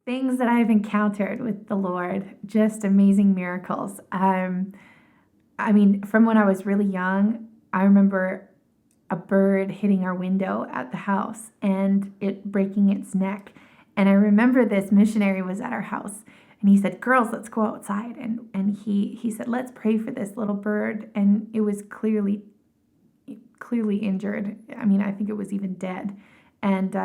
Things that I've encountered with the Lord, just amazing miracles. I mean, from when I was really young, I remember a bird hitting our window at the house and it breaking its neck. And I remember this missionary was at our house and he said, "Girls, let's go outside." And he said, "Let's pray for this little bird." And it was clearly injured. I mean, I think it was even dead. And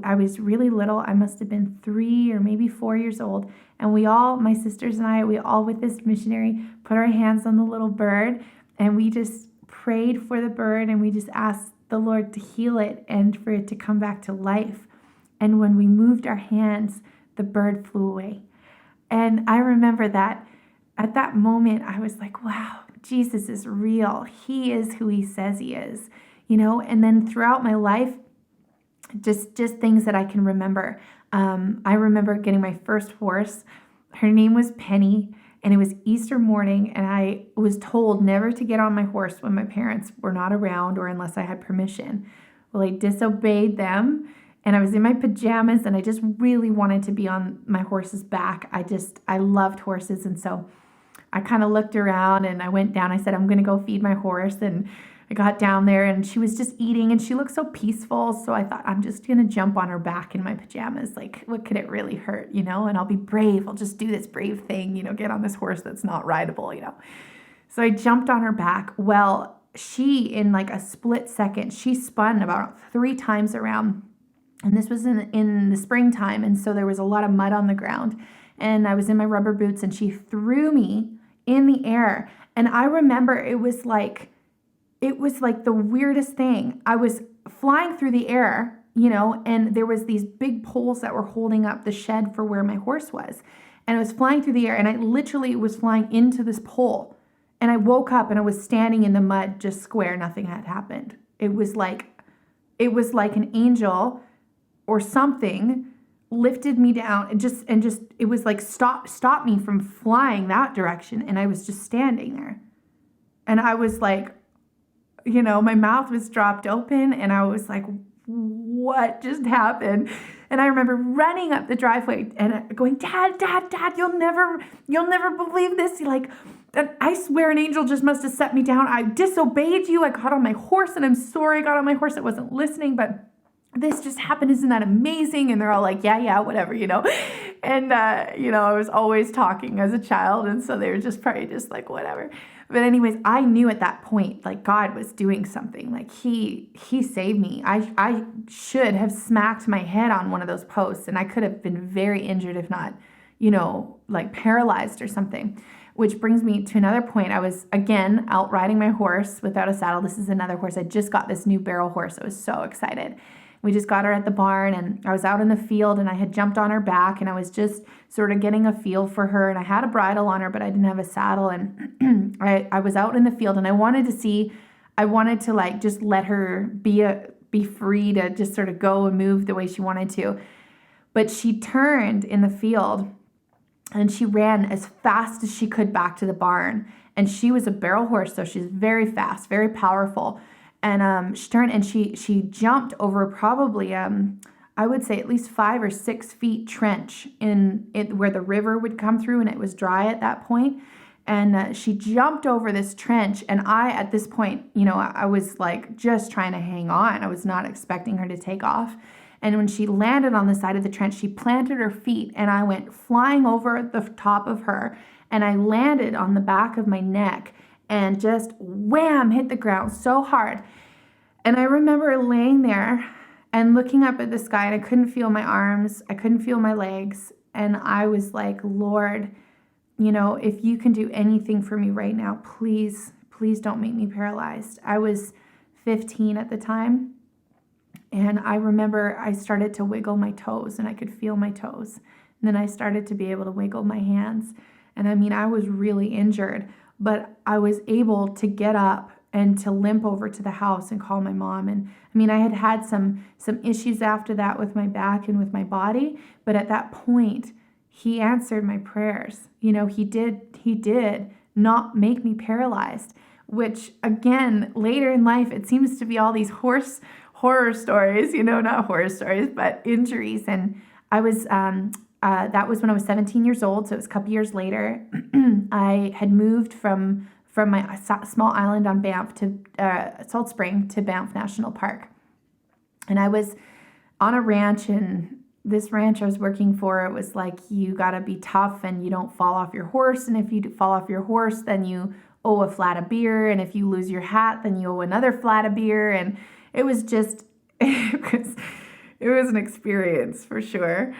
I was really little. I must have been 3 or maybe 4 years old. And my sisters and I, we all with this missionary put our hands on the little bird and we just prayed for the bird and we just asked the Lord to heal it and for it to come back to life. And when we moved our hands, the bird flew away. And I remember that at that moment, I was like, wow, Jesus is real. He is who he says he is, and then throughout my life, just things that I can remember. I remember getting my first horse. Her name was Penny, and it was Easter morning, and I was told never to get on my horse when my parents were not around or unless I had permission. Well, I disobeyed them, and I was in my pajamas, and I just really wanted to be on my horse's back. I loved horses, and so I kind of looked around and I went down. I said, "I'm going to go feed my horse." And I got down there and she was just eating and she looked so peaceful. So I thought, I'm just going to jump on her back in my pajamas. Like, what could it really hurt, And I'll be brave. I'll just do this brave thing, get on this horse that's not rideable. So I jumped on her back. Well, she, in like a split second, she spun about 3 times around. And this was in the springtime. And so there was a lot of mud on the ground. And I was in my rubber boots and she threw me in the air. And I remember it was like the weirdest thing. I was flying through the air, and there was these big poles that were holding up the shed for where my horse was. And I was flying through the air and I literally was flying into this pole. And I woke up and I was standing in the mud, just square. Nothing had happened. It was like an angel or something lifted me down and just it was like stop me from flying that direction. And I was just standing there. And I was like, my mouth was dropped open and I was like, what just happened? And I remember running up the driveway and going, Dad, you'll never believe this. Like, I swear an angel just must have set me down. I disobeyed you. I got on my horse and I'm sorry I got on my horse. I wasn't listening, but this just happened. Isn't that amazing? And they're all like, yeah, whatever, And, I was always talking as a child. And so they were just probably just like, whatever. But anyways, I knew at that point, like God was doing something. Like he saved me. I should have smacked my head on one of those posts and I could have been very injured, if not, like paralyzed or something. Which brings me to another point. I was, again, out riding my horse without a saddle. This is another horse. I just got this new barrel horse. I was so excited. We just got her at the barn and I was out in the field and I had jumped on her back and I was just sort of getting a feel for her and I had a bridle on her, but I didn't have a saddle. And I was out in the field and I wanted to like just let her be free to just sort of go and move the way she wanted to. But she turned in the field and she ran as fast as she could back to the barn. And she was a barrel horse, so she's very fast, very powerful. And she turned and she jumped over probably, I would say at least 5 or 6 feet trench in it where the river would come through and it was dry at that point. And she jumped over this trench. And at this point, I was like just trying to hang on. I was not expecting her to take off. And when she landed on the side of the trench, she planted her feet and I went flying over the top of her. And I landed on the back of my neck and just wham, hit the ground so hard. And I remember laying there and looking up at the sky and I couldn't feel my arms. I couldn't feel my legs. And I was like, Lord, if you can do anything for me right now, please don't make me paralyzed. I was 15 at the time. And I remember I started to wiggle my toes and I could feel my toes. And then I started to be able to wiggle my hands. And I mean, I was really injured, but I was able to get up and to limp over to the house and call my mom. And I mean, I had some issues after that with my back and with my body, but at that point, he answered my prayers. He did not make me paralyzed, which again, later in life, it seems to be all these horror stories, not horror stories, but injuries. And I was that was when I was 17 years old, so it was a couple years later. I had moved from my small island on Banff to Salt Spring to Banff National Park, and I was on a ranch. And this ranch I was working for, it was like, you got to be tough and you don't fall off your horse, and if you fall off your horse, then you owe a flat of beer, and if you lose your hat, then you owe another flat of beer. And it was just it was an experience for sure.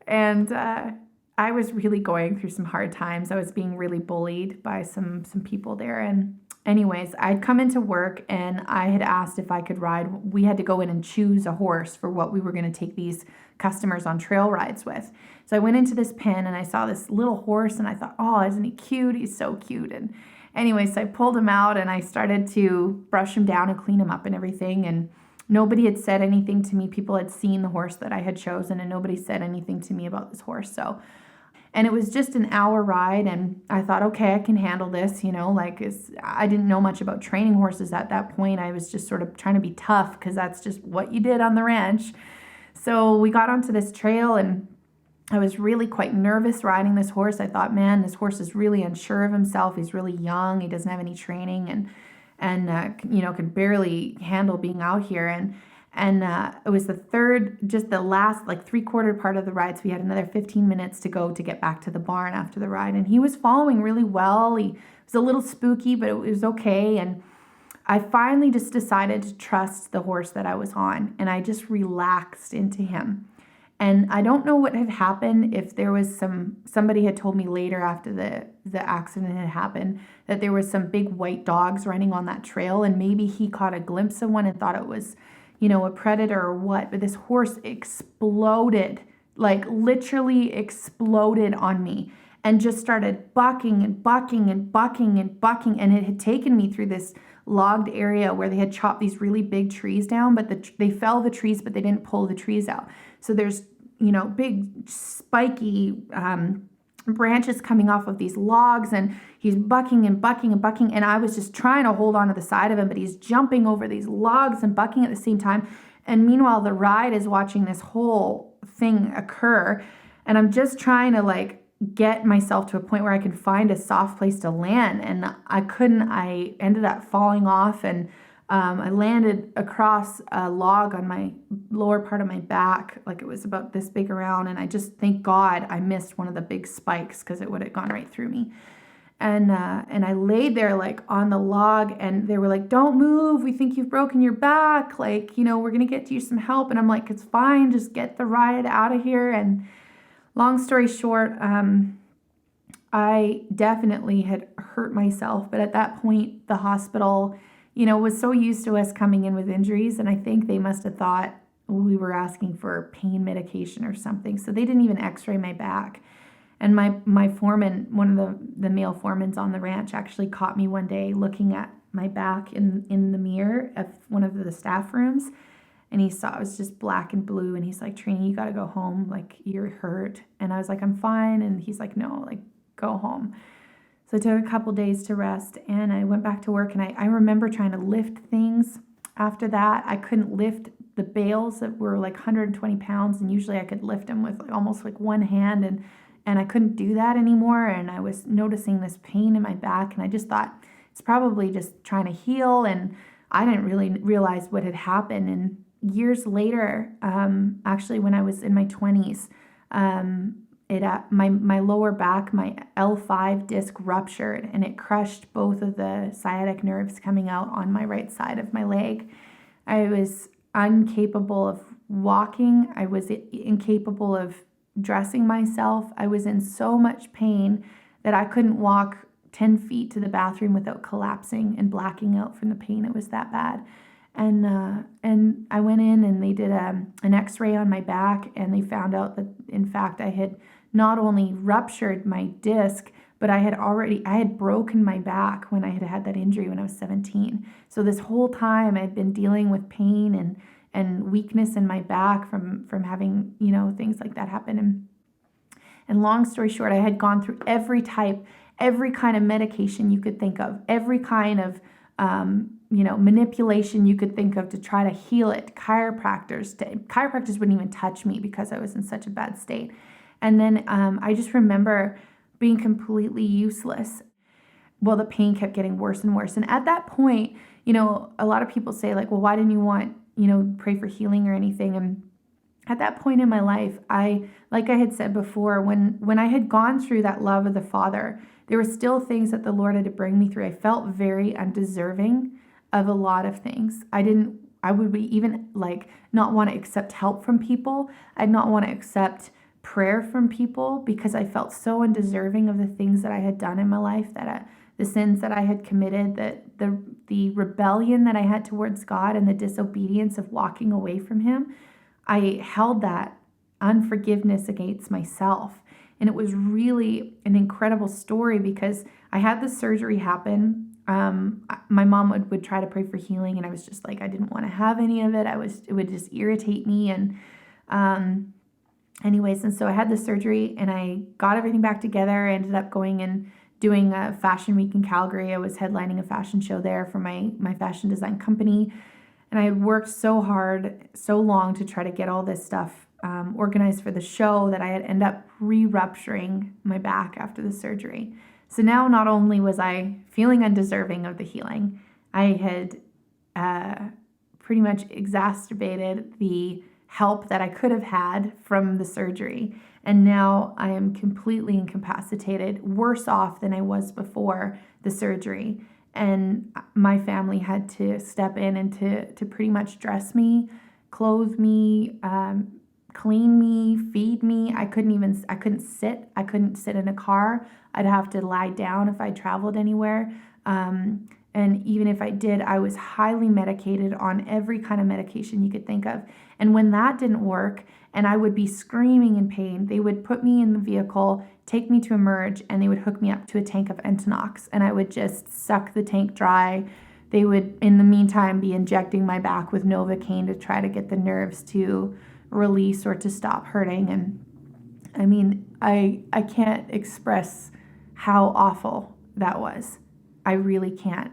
And I was really going through some hard times. I was being really bullied by some people there. And anyways, I'd come into work and I had asked if I could ride. We had to go in and choose a horse for what we were going to take these customers on trail rides with. So I went into this pen and I saw this little horse and I thought, oh, isn't he cute? He's so cute. And anyways, I pulled him out and I started to brush him down and clean him up and everything. And nobody had said anything to me. People had seen the horse that I had chosen and nobody said anything to me about this horse. And it was just an hour ride, and I thought, okay, I can handle this, I didn't know much about training horses at that point. I was just sort of trying to be tough because that's just what you did on the ranch. So we got onto this trail and I was really quite nervous riding this horse. I thought, man, this horse is really unsure of himself. He's really young. He doesn't have any training and could barely handle being out here. And it was the last, like 3/4 part of the ride. So we had another 15 minutes to go to get back to the barn after the ride. And he was following really well. He was a little spooky, but it was okay. And I finally just decided to trust the horse that I was on. And I just relaxed into him. And I don't know what had happened, if there was somebody had told me later after the accident had happened that there was some big white dogs running on that trail. And maybe he caught a glimpse of one and thought it was a predator or what, but this horse exploded, like literally exploded on me and just started bucking and bucking and bucking and bucking. And it had taken me through this logged area where they had chopped these really big trees down, but they fell the trees, but they didn't pull the trees out. So there's, big spiky branches coming off of these logs, and he's bucking and bucking and bucking, and I was just trying to hold on to the side of him, but he's jumping over these logs and bucking at the same time. And meanwhile, the ride is watching this whole thing occur, and I'm just trying to get myself to a point where I could find a soft place to land, and I couldn't. I ended up falling off, and I landed across a log on my lower part of my back, like it was about this big around, and I just, thank God, I missed one of the big spikes because it would have gone right through me. And I laid there on the log, and they were like, don't move, we think you've broken your back, we're gonna get you some help. And I'm like, it's fine, just get the ride out of here. And long story short, I definitely had hurt myself, but at that point the hospital was so used to us coming in with injuries, and I think they must have thought we were asking for pain medication or something. So they didn't even x-ray my back. And my foreman, one of the male foremans on the ranch, actually caught me one day looking at my back in the mirror of one of the staff rooms. And he saw it was just black and blue. And he's like, Trini, you got to go home. You're hurt. And I was like, I'm fine. And he's like, no, go home. So I took a couple days to rest, and I went back to work. And I remember trying to lift things after that. I couldn't lift the bales that were 120 pounds. And usually I could lift them with almost one hand. And I couldn't do that anymore. And I was noticing this pain in my back. And I just thought it's probably just trying to heal. And I didn't really realize what had happened. And years later, actually when I was in my 20s, my lower back, my L5 disc ruptured, and it crushed both of the sciatic nerves coming out on my right side of my leg. I was incapable of walking. I was incapable of dressing myself. I was in so much pain that I couldn't walk 10 feet to the bathroom without collapsing and blacking out from the pain. It was that bad. And I went in and they did an x-ray on my back, and they found out that in fact I had not only ruptured my disc, but I had broken my back when I had that injury when I was 17. So this whole time I'd been dealing with pain and weakness in my back from having, things like that happen. And long story short, I had gone through every kind of medication you could think of, every kind of manipulation you could think of to try to heal it. Chiropractors wouldn't even touch me because I was in such a bad state. And then I just remember being completely useless. Well, the pain kept getting worse and worse. And at that point, a lot of people say like, well, why didn't you want, pray for healing or anything? And at that point in my life, like I had said before, when I had gone through that love of the Father, there were still things that the Lord had to bring me through. I felt very undeserving of a lot of things. I would be even like not want to accept help from people. I'd not want to accept prayer from people because I felt so undeserving of the things that I had done in my life, the sins that I had committed, the rebellion that I had towards God and the disobedience of walking away from Him. I held that unforgiveness against myself. And it was really an incredible story because I had the surgery happen. My mom would try to pray for healing, and I was just like, I didn't want to have any of it. It would just irritate me. And anyways, and so I had the surgery and I got everything back together. I ended up going and doing a fashion week in Calgary. I was headlining a fashion show there for my fashion design company. And I had worked so hard, so long to try to get all this stuff organized for the show that I had ended up re-rupturing my back after the surgery. So now not only was I feeling undeserving of the healing, I had pretty much exacerbated the help that I could have had from the surgery. And now I am completely incapacitated, worse off than I was before the surgery. And my family had to step in and to pretty much dress me, clothe me, clean me, feed me. I couldn't sit. I couldn't sit in a car. I'd have to lie down if I traveled anywhere. And even if I did, I was highly medicated on every kind of medication you could think of. And when that didn't work and I would be screaming in pain, they would put me in the vehicle, take me to Emerge, and they would hook me up to a tank of Entonox. And I would just suck the tank dry. They would, in the meantime, be injecting my back with Novocaine to try to get the nerves to release or to stop hurting. And I mean, I can't express how awful that was. I really can't.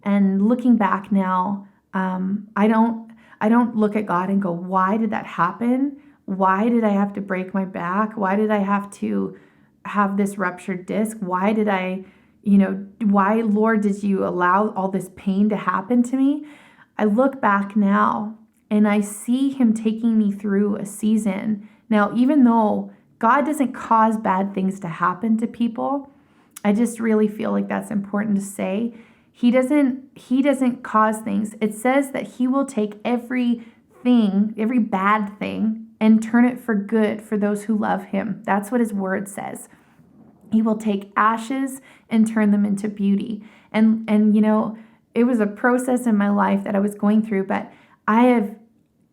And looking back now, I don't look at God and go, why did that happen? Why did I have to break my back? Why did I have to have this ruptured disc? Why did why, Lord, did you allow all this pain to happen to me? I look back now and I see Him taking me through a season. Now, even though God doesn't cause bad things to happen to people, I just really feel like that's important to say. He doesn't cause things. It says that He will take every bad thing, and turn it for good for those who love Him. That's what His word says. He will take ashes and turn them into beauty. And it was a process in my life that I was going through, but I have,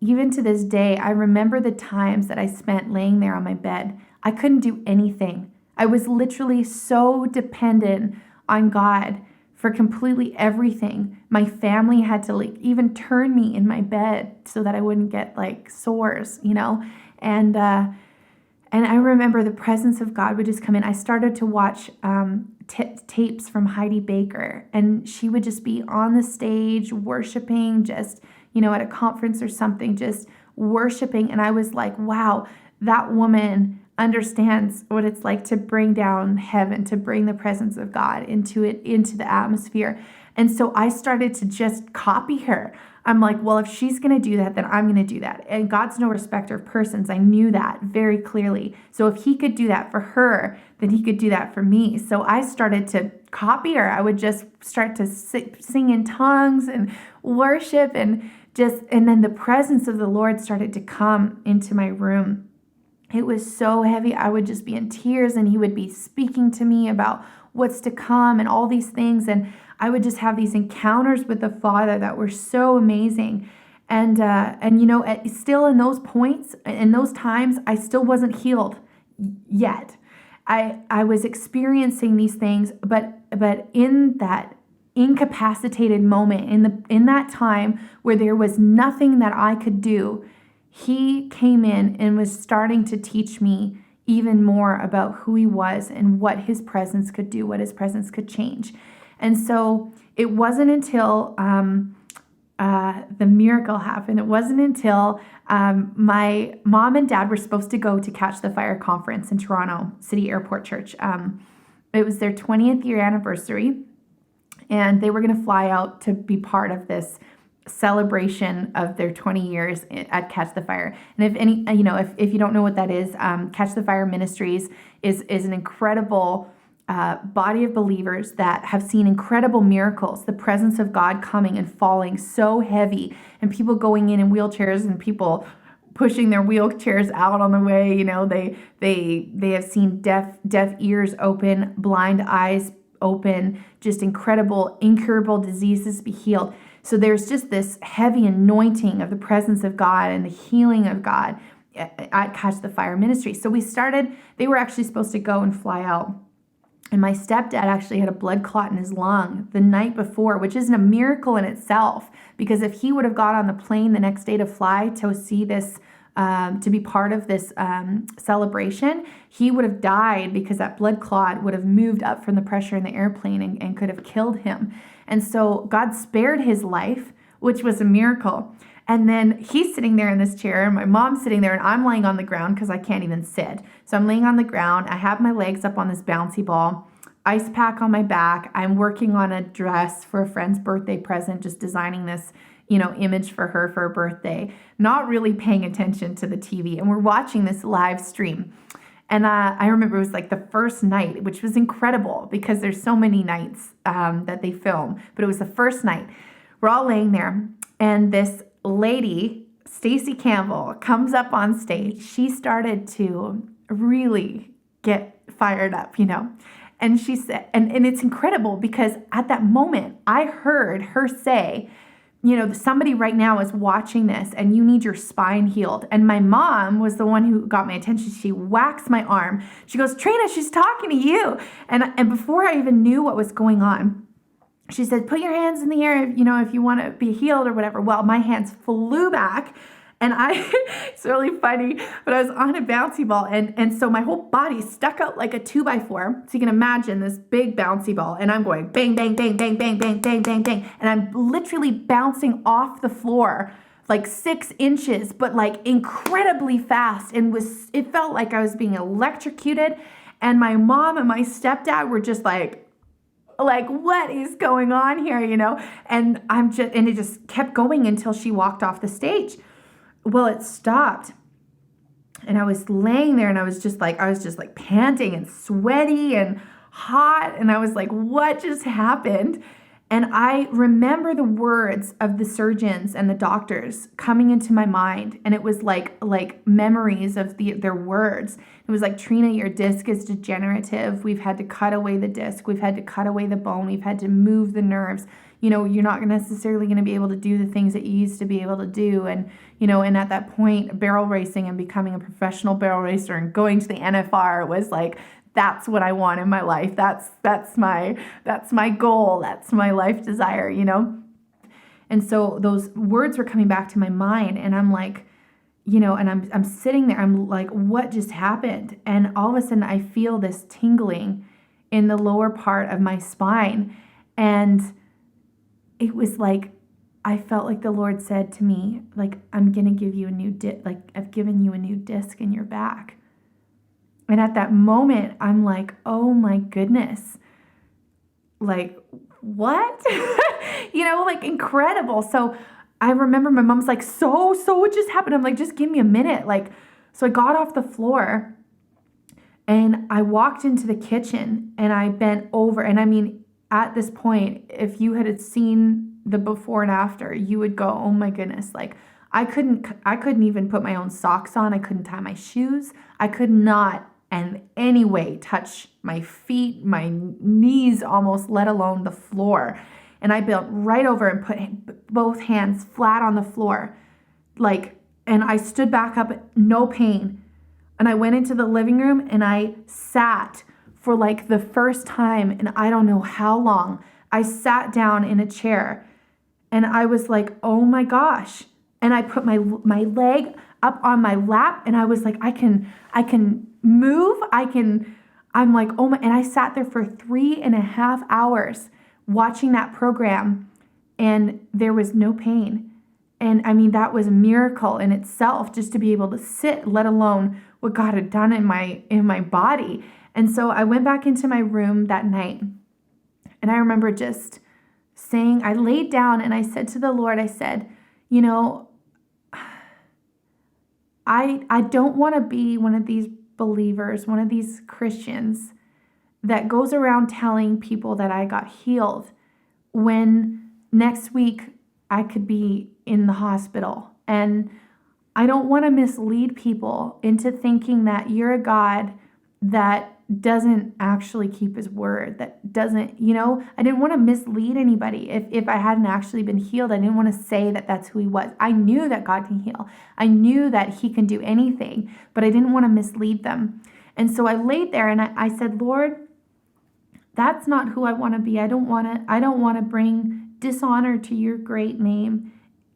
even to this day, I remember the times that I spent laying there on my bed. I couldn't do anything. I was literally so dependent on God for completely everything. My family had to even turn me in my bed so that I wouldn't get sores, and I remember the presence of God would just come in. I started to watch tapes from Heidi Baker, and she would just be on the stage worshiping, just at a conference or something, just worshiping. And I was like, wow, that woman understands what it's like to bring down heaven, to bring the presence of God into the atmosphere. And so I started to just copy her. I'm like, well, if she's going to do that, then I'm going to do that. And God's no respecter of persons. I knew that very clearly. So if He could do that for her, then He could do that for me. So I started to copy her. I would just start to sing in tongues and worship, and then the presence of the Lord started to come into my room. It was so heavy. I would just be in tears, and He would be speaking to me about what's to come and all these things. And I would just have these encounters with the Father that were so amazing. And still in those points, in those times, I still wasn't healed yet. I was experiencing these things, but in that incapacitated moment, in that time where there was nothing that I could do, He came in and was starting to teach me even more about who He was and what His presence could do, what His presence could change. And so it wasn't until the miracle happened. It wasn't until my mom and dad were supposed to go to Catch the Fire conference in Toronto City Airport Church. It was their 20th year anniversary, and they were going to fly out to be part of this celebration of their 20 years at Catch the Fire. And if you don't know what that is, Catch the Fire Ministries is an incredible body of believers that have seen incredible miracles, the presence of God coming and falling so heavy, and people going in wheelchairs and people pushing their wheelchairs out on the way. They have seen deaf ears open, blind eyes open, just incredible, incurable diseases be healed. So there's just this heavy anointing of the presence of God and the healing of God at Catch the Fire Ministry. So they were actually supposed to go and fly out. And my stepdad actually had a blood clot in his lung the night before, which isn't a miracle in itself, because if he would have got on the plane the next day to fly to see this, to be part of this celebration, he would have died, because that blood clot would have moved up from the pressure in the airplane and could have killed him. And so God spared his life, which was a miracle. And then he's sitting there in this chair, and my mom's sitting there, and I'm laying on the ground because I can't even sit. So I'm laying on the ground. I have my legs up on this bouncy ball, ice pack on my back. I'm working on a dress for a friend's birthday present, just designing this, image for her for her birthday, not really paying attention to the TV. And we're watching this live stream. And I remember it was like the first night, which was incredible because there's so many nights that they film, but it was the first night. We're all laying there, and this lady, Stacey Campbell, comes up on stage. She started to really get fired up, and she said, and it's incredible because at that moment I heard her say, somebody right now is watching this and you need your spine healed. And my mom was the one who got my attention. She whacks my arm. She goes, Trina, she's talking to you. And before I even knew what was going on, she said, put your hands in the air, if you want to be healed or whatever. Well, my hands flew back, and it's really funny, but I was on a bouncy ball, and so my whole body stuck out like a 2x4. So you can imagine this big bouncy ball, and I'm going bang, bang, bang, bang, bang, bang, bang, bang, bang, and I'm literally bouncing off the floor like 6 inches, but like incredibly fast, and it felt like I was being electrocuted. And my mom and my stepdad were just like, what is going on here, And it just kept going until she walked off the stage. Well, it stopped, and I was laying there, and I was just like panting and sweaty and hot, and I was like, what just happened? And I remember the words of the surgeons and the doctors coming into my mind, and it was like memories of their words. It was like, Trina, your disc is degenerative. We've had to cut away the disc. We've had to cut away the bone. We've had to move the nerves. You're not necessarily going to be able to do the things that you used to be able to do. And, and at that point, barrel racing and becoming a professional barrel racer and going to the NFR was like, that's what I want in my life. That's my goal. That's my life desire, And so those words were coming back to my mind, and I'm like, and I'm sitting there, I'm like, what just happened? And all of a sudden I feel this tingling in the lower part of my spine. And it was like, I felt like the Lord said to me, like, I'm going to give you a new I've given you a new disc in your back. And at that moment, I'm like, oh my goodness, like, what? Incredible. So I remember my mom's like, so what just happened? I'm like, just give me a minute. So I got off the floor and I walked into the kitchen and I bent over. And I mean, at this point, if you had seen the before and after, you would go, oh my goodness, I couldn't even put my own socks on. I couldn't tie my shoes. I could not in any way touch my feet, my knees almost, let alone the floor. And I bent right over and put both hands flat on the floor, and I stood back up, no pain. And I went into the living room and I sat for the first time in I don't know how long. I sat down in a chair and I was like, oh my gosh. And I put my leg up on my lap and I was like, I can move. I'm like, oh my, and I sat there for 3.5 hours watching that program and there was no pain. And I mean, that was a miracle in itself, just to be able to sit, let alone what God had done in my body. And so I went back into my room that night, and I remember just saying, I laid down and I said to the Lord, I said, you know, I don't want to be one of these believers, one of these Christians that goes around telling people that I got healed when next week I could be in the hospital. And I don't want to mislead people into thinking that you're a God that doesn't actually keep his word, that doesn't, I didn't want to mislead anybody. If I hadn't actually been healed, I didn't want to say that that's who he was. I knew that God can heal. I knew that he can do anything, but I didn't want to mislead them. And so I laid there and I said, Lord, that's not who I want to be. I don't want to bring dishonor to your great name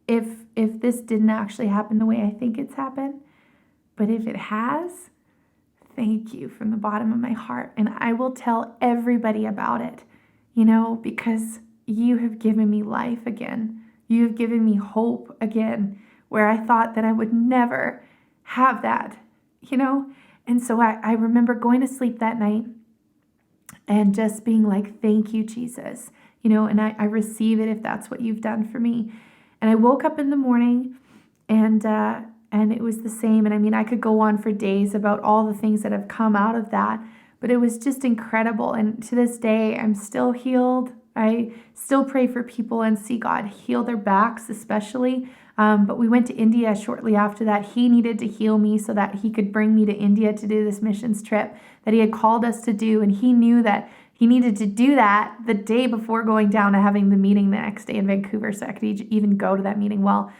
if this didn't actually happen the way I think it's happened. But if it has, thank you from the bottom of my heart. And I will tell everybody about it, because you have given me life again. You have given me hope again, where I thought that I would never have that, And so I remember going to sleep that night and just being like, thank you, Jesus, and I receive it if that's what you've done for me. And I woke up in the morning and it was the same. And I mean, I could go on for days about all the things that have come out of that, but it was just incredible. And to this day, I'm still healed. I still pray for people and see God heal their backs, especially. But we went to India shortly after that. He needed to heal me so that he could bring me to India to do this missions trip that he had called us to do. And he knew that he needed to do that the day before going down to having the meeting the next day in Vancouver so I could even go to that meeting. Well,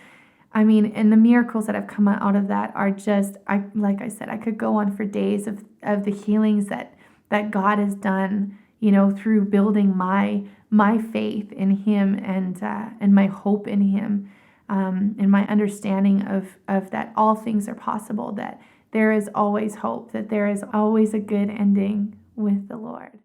I mean, and the miracles that have come out of that are just, like I said, I could go on for days of the healings that God has done, through building my faith in him and my hope in him, and my understanding of that all things are possible, that there is always hope, that there is always a good ending with the Lord.